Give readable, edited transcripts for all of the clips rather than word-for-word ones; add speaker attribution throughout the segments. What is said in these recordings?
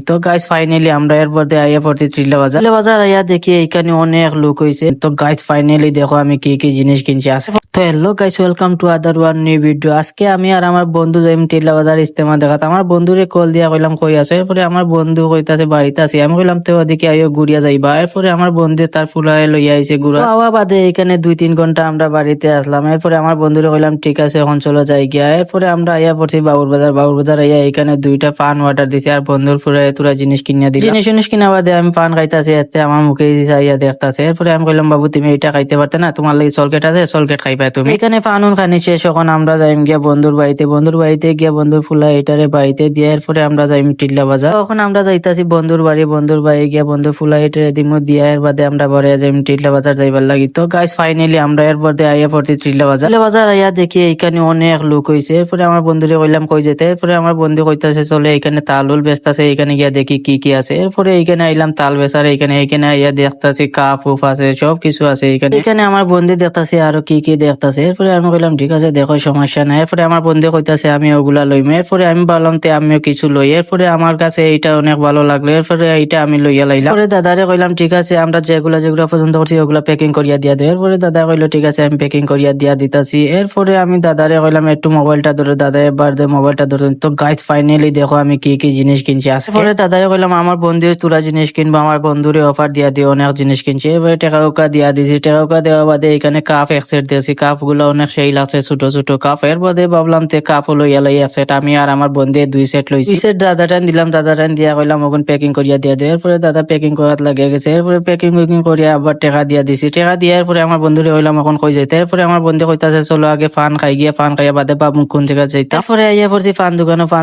Speaker 1: তো guys finally আমরা এরপর দিয়ে আইয়া পড়ছি টিল্লা বাজার। টিল্লা বাজার আইয়া দেখি এখানে অনেক লোক হয়েছে। তো গাইস ফাইনালি দেখো আমি কি কি জিনিস কিনছি আজকে। তো hello guys, welcome to other one knew video. আজকে আমি আর আমার বন্ধু যাইম টিল্লা বাজার ইস্তেমা দেখাত। আমার বন্ধুরে কল দিয়া কইলাম কই আছো, এরপরে আমার বন্ধু কইতাছে বাড়িতে আছি। আমি কইলাম তো ওদিকে আইও ঘুরিয়া যাইবা। এরপরে আমার বন্ধু তার ফুলায় লইয়া আইছে ঘুরা। আওয়া বাদে এখানে 2-3 ঘন্টা আমরা বাড়িতে আসলাম। এরপরে আমার বন্ধুরে কইলাম ঠিক আছে এখন চলো যাই গিয়া। এরপরে আমরা আইয়া পড়ছি বাবুর বাজার। বাবুর বাজার আইয়া এখানে 2টা পান ওয়াটার দিছে আর বন্ধুর ফুরায় তুরা জিনিস কিনিয়া দিল। জিনিস কিনা বাদে আমি পান খাইতাছি, এতে আমার মুখে চাইয়া দেখতাছে। এরপরে আমি কইলাম বাবু তুমি এটা খাইতে পারতে না, তোমার লাগি চলকেট আছে, চলকেট খাইবা তুমি। এখানে পানুন খানি শেষ, এখন আমরা যাইম গিয়া বন্ধুর বাড়িতে। বন্ধুর বাড়িতে গিয়া বন্ধুর ফুলা এটারে বাড়িতে দিয়ে এরপরে আমরা যাইম টিল্লা বাজার। তখন আমরা যাইতাছি বন্ধুর বাড়ি। বন্ধুর বাড়ি গিয়া বন্ধুর ফুলা এটারে দিমু দিয়া এর বাদে আমরা বড়ে যাইম টিল্লা বাজার যাইবার লাগি। তো গাইস ফাইনালি আমরা এরপর দিয়ে আইয়া পড়ছি টিল্লা বাজার। টিল্লা বাজার আইয়া দেখি এখানে অনেক লোক হয়েছে। এরপরে আমার বন্ধুরে কইলাম কই যেতে। এরপরে আমার বন্ধু কইতাছে চলে এখানে তালুল বেচতাছে, এখানে গিয়া দেখি কি কি আছে। এরপরে এইখানে আইলাম তাল বেচার। এখানে আইয়া দেখতাছি কাপ উফ আছে, সব কিছু আছে এখানে আমার বন্ধু দেখতাছে আরো কি কি দেখতাছে। এরপরে আমি কইলাম ঠিক আছে দেখো সমস্যা নাই। এরপরে আমার বন্ধু কইতাছে আমি ওগুলা লইম। এরপরে আমি বললাম তে আমিও কিছু লই। এরপরে আমার কাছে এইটা অনেক ভালো লাগলো, এরপরে এইটা আমি লইয়া লাইলাম। এরপরে দাদারে কইলাম ঠিক আছে আমরা যেগুলা পছন্দ করছি ওগুলা প্যাকিং করিয়া দিয়া দে। এরপরে দাদা কইলো ঠিক আছে আমি প্যাকিং করিয়া দিয়া দিতাছি। এরপরে আমি দাদারে কইলাম একটু মোবাইলটা ধরে। দাদা এবার দে মোবাইলটা ধরে। তো গাইস ফাইনালি দেখো আমি কি কি জিনিস কিনছি আজকে। পরে দাদারে কইলাম আমার বন্ধু তোরা জিনিস কিনবো, আমার বন্ধুরে অফার দিয়া দিয়ে অনেক জিনিস কিনছি। এবারে টাকা উকা দিয়া দিছি। টাকা উকা দেওয়া বাদে এখানে কাপ এক সেট দিয়েছি। কাপ গুলো অনেক সেই লাগছে, ছোট ছোট কাপ। এর বাদে ভাবলাম তে কাপ লইয়া লই এক সেট। আমি আর আমার বন্ধু 2 সেট লইছি। 2 সেট দাদাটান দিলাম। দাদাটান দিয়া কইলাম ওখান প্যাকিং করিয়া দিয়া দে। এরপরে দাদা প্যাকিং করাত লাগিয়ে গেছে। এরপরে প্যাকিং করিয়া আবার টাকা দিয়া দিছি। টাকা দিয়ে এরপরে আমার বন্ধুরে কইলাম এখন কই যাইতে। এরপরে আমার বন্ধু কইতাছে চলো আগে ফান খাই গিয়া। ফান খাইয়া বাদে বাবু কোন জায়গা যাইতা। তারপরে আইয়া পড়ছি ফান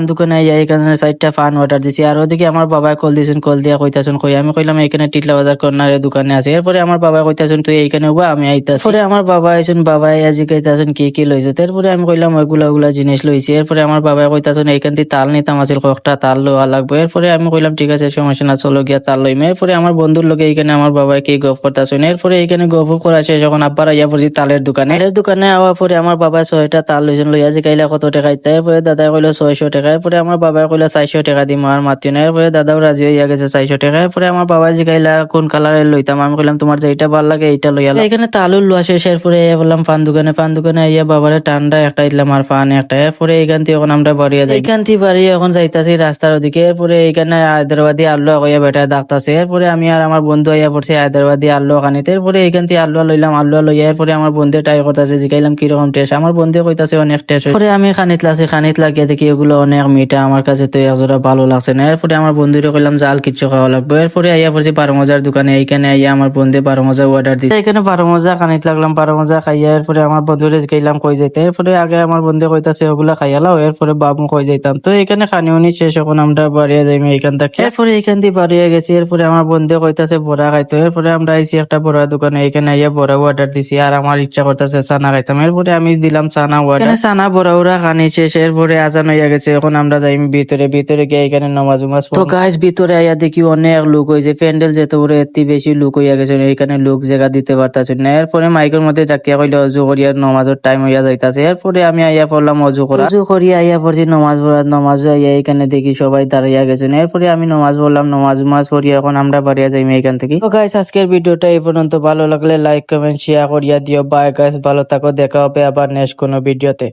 Speaker 1: দোকানে আইয়া এখানে 4টা ফান অর্ডার দিছি। আর ওদিকে আমার বাবা কল দিছেন, কল দিয়া কইতাছেন কই। আমি কইলাম এখানে টিটলা বাজার কর্নারের দোকানে আছে। এরপরে আমার বাবা কইতাছেন তুই এইখানে উবা আমি আইতাছি। পরে আমার বাবা আইছেন, বাবা আইজি কইতাছেন কি কি লইছে। এরপরে আমি কইলাম ওগুলা জিনিস লইছি। এরপরে আমার বাবা কইতাছেন এইখান থেকে তাল নিতাম আছিল, কয়েকটা তাল লওয়া লাগবে। এরপরে আমি কইলাম ঠিক আছে সমস্যা না চলো গিয়া তাল লইম। এরপরে আমার বন্ধুর লগে এইখানে আমার বাবা কি গপ করতাছেন। এরপরে এইখানে গপ করা শেষ, যখন আব্বার আইয়া পড়ছি তালের দোকানে আওয়ার পরে আমার বাবা 6টা তাল লইছেন। লইয়া যে কাইলা কত টাকা ইত্তা। এরপরে দাদা কইলো 600 টাকা। এরপরে আমার বাবা কইলো 400 টাকা দিম আর মাতি না। এরপরে দাদাও রাজি হইয়া গেছে 400 টাকা। এরপরে আমার বাবা যে কাইলা কোন কালারের লইতাম। আমি কইলাম তোমার যেটা ভালো লাগে এইটা লইয়া। এখানে তালুর লোয়া শেষ। এরপরে বললাম ফান দোকানে আইয়া বাবারে ঠান্ডা একটা দিলাম আর ফান একটা। এরপরে এইখান থেকে এখন আমরা বাড়িয়া যাই। এইখান থেকে বাড়িয়ে এখন যাইতাছি রাস্তার ওদিকে। এরপরে এইখানে হায়দ্রাবাদি আলু কইয়া বেটা ডাকতাছে। এরপরে আমি আর আমার বন্ধু আইয়া পড়ছি হায়দ্রাবাদি আলু খানিতে। এরপরে এইখান থেকে আলু লইলাম। আলু লইয়া এরপরে আমার বন্ধু ট্রাই করতেছে, জিগাইলাম কিরকম টেস্ট। আমার বন্ধু কইতাছে অনেক টেস্ট। এরপরে আমি খানিত লাগিয়ে দেখি এগুলো অনেক মিঠা। আমার কাছে তো একজোড়া ভালো লাগছে না। এরপরে আমার বন্ধুরে কইলাম জাল কিচ্ছু খাওয়া লাগবে। এরপরে আইয়া পড়ছি 12 মজার দোকানে। এইখানে আইয়া আমার বন্ধু 12 মজা অর্ডার দিচ্ছে। এখানে 12 মজা খানিত লাগলাম। 12 মজা খাইয়া এরপরে আমার বন্ধুরে জিগাইলাম কই যাইতে। এরপরে আগে আমার বন্ধু কইতাছে ওগুলা খাইয়ালাও। এরপরে বাবু কই যাইতাম। তো এখানে খানিউনি শেষ, এখন আমরা বাড়িয়া যাইম এইখান থেকে। এরপরে এইখান থেকে বাড়িয়া গেছি। এরপরে আমার বন্ধু কইতাছে বড়া খাইতো। এরপরে আমরা আইছি একটা বড়া দোকানে। এখানে আইয়া বড়া অর্ডার দিছি আর আমার ইচ্ছা করতেছে চানা খাইতাম। এরপরে আমি দিলাম চানা অর্ডার। এখানে চানা বড়া খানি শেষ। এরপরে আজান হইয়া গেছে, এখন আমরা যাইম ভিতরে গিয়ে এখানে নামাজ তো গাইস ভিতরে আইয়া দেখি অনেক লোক হয়েছে। প্যান্ডেল যেতে পারে এত বেশি লোক হইয়া গেছে, এখানে লোক জায়গা দিতে পারতাছে না। এরপরে মাইকের মধ্যে ডাকিয়া কইলে অজু করিয়া নমাজের টাইম হইয়া যাইতাছে। এরপরে আমি আইয়া পড়লাম অজু করিয়া আইয়া পড়ছি নমাজ আইয়া এখানে দেখি সবাই দাঁড়াইয়া গেছেন। এরপরে আমি নমাজ পড়লাম। নমাজ পড়িয়া এখন আমরা বাড়িয়া যাইম এখান থেকে। তো গাইস আজকের ভিডিওটা এই পর্যন্ত। ভালো লাগলে লাইক কমেন্ট শেয়ার করিয়া দিও। বাই গাইস, ভালো থাকো, দেখা হবে আবার নেক্সট কোনো ভিডিওতে।